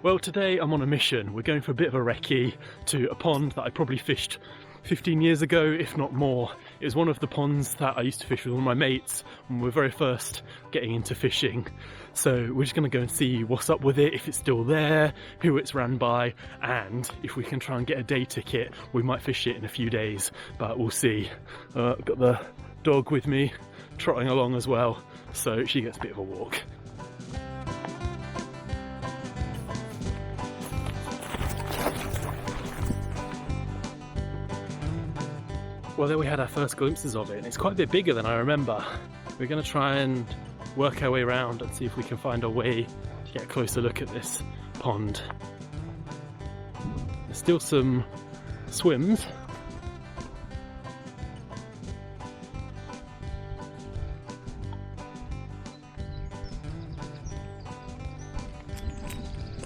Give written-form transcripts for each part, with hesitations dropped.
Well, today I'm on a mission. We're going for a bit of a recce to a pond that I probably fished 15 years ago, if not more. It was one of the ponds that I used to fish with one of my mates when we were very first getting into fishing. So we're just going to go and see what's up with it, if it's still there, who it's ran by, and if we can try and get a day ticket, we might fish it in a few days, but we'll see. I've got the dog with me, trotting along as well, so she gets a bit of a walk. Well, there we had our first glimpses of it, and it's quite a bit bigger than I remember. We're going to try and work our way around and see if we can find a way to get a closer look at this pond. There's still some swims.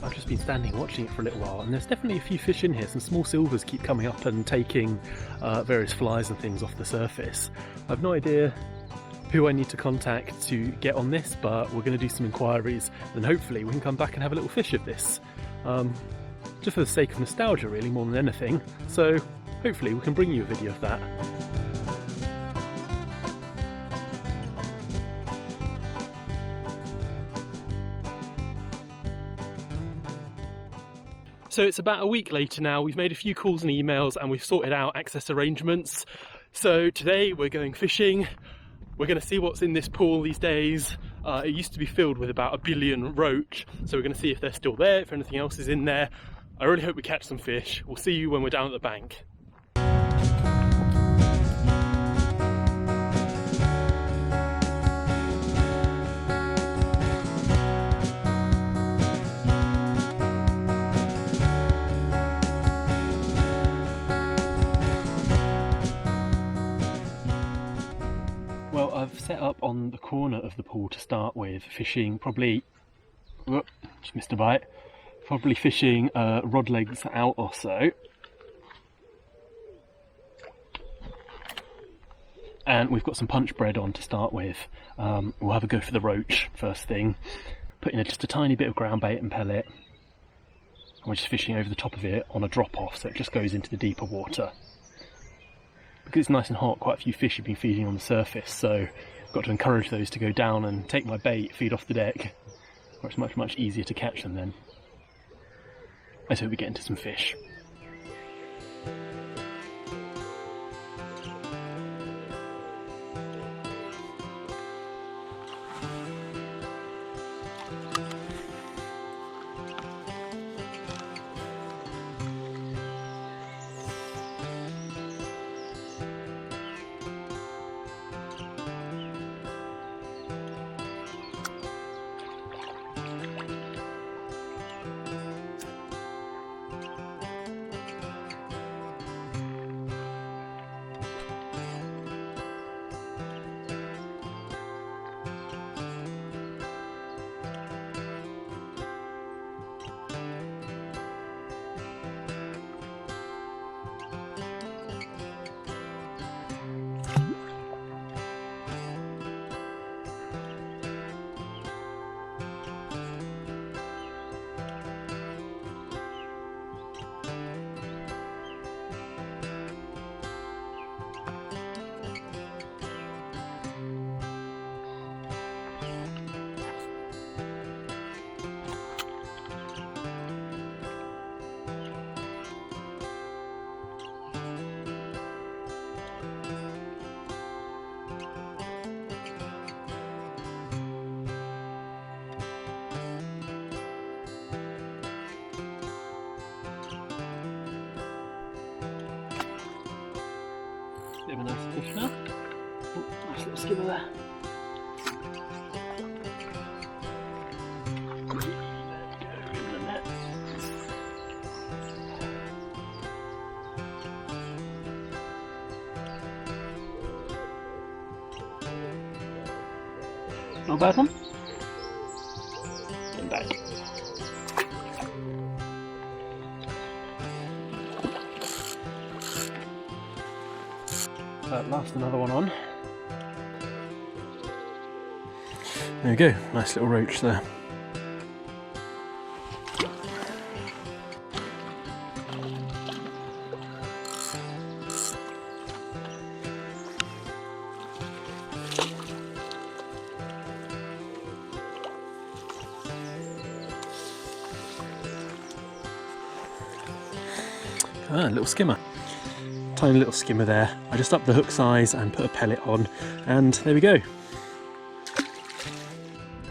I've just been standing watching it for a little while, and there's definitely a few fish in here. Some small silvers keep coming up and taking various flies and things off the surface. I've no idea who I need to contact to get on this, but we're going to do some inquiries and hopefully we can come back and have a little fish of this. Just for the sake of nostalgia really, more than anything. So hopefully we can bring you a video of that. So it's about a week later now. We've made a few calls and emails and we've sorted out access arrangements. So today we're going fishing. We're going to see what's in this pool these days. It used to be filled with about 1 billion roach, so we're going to see if they're still there, if anything else is in there. I really hope we catch some fish. We'll see you when we're down at the bank. Well, I've set up on the corner of the pool to start with, fishing probably, just missed a bite, probably fishing rod legs out or so. And we've got some punch bread on to start with. We'll have a go for the roach first thing. Put in just a tiny bit of ground bait and pellet. And we're just fishing over the top of it on a drop off, so it just goes into the deeper water. Because it's nice and hot, quite a few fish have been feeding on the surface, so I've got to encourage those to go down and take my bait, feed off the deck, where it's much easier to catch them then. Let's hope we get into some fish. Bit of a nice fish now. Oh, nice little skimmer there. There we go, in the net. Not a bad one. Getting back. At last, another one on. There we go, nice little roach there. Ah, little skimmer. Tiny little skimmer there. I just upped the hook size and put a pellet on, and there we go.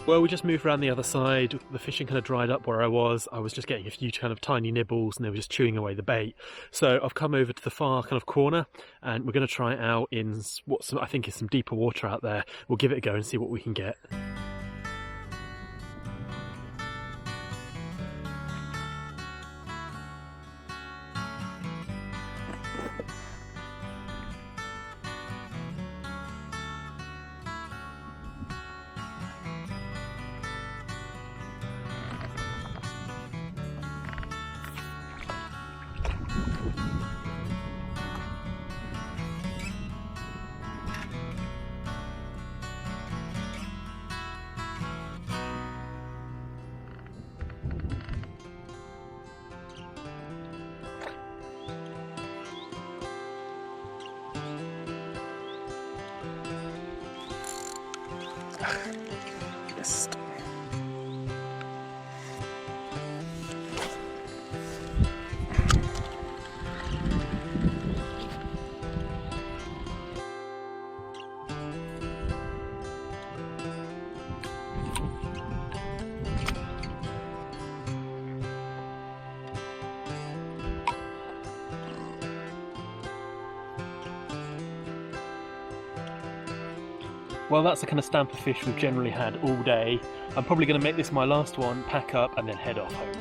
Well, we just moved around the other side. The fishing kind of dried up where I was. I was just getting a few kind of tiny nibbles and they were just chewing away the bait. So I've come over to the far kind of corner and we're going to try it out in what I think is some deeper water out there. We'll give it a go and see what we can get. Yes. Well, that's the kind of stamp of fish we've generally had all day. I'm probably going to make this my last one, pack up and then head off home.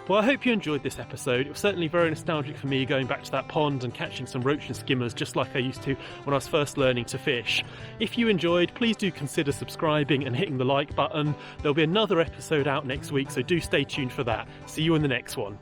Well, I hope you enjoyed this episode. It was certainly very nostalgic for me going back to that pond and catching some roach and skimmers just like I used to when I was first learning to fish. If you enjoyed, please do consider subscribing and hitting the like button. There'll be another episode out next week, so do stay tuned for that. See you in the next one.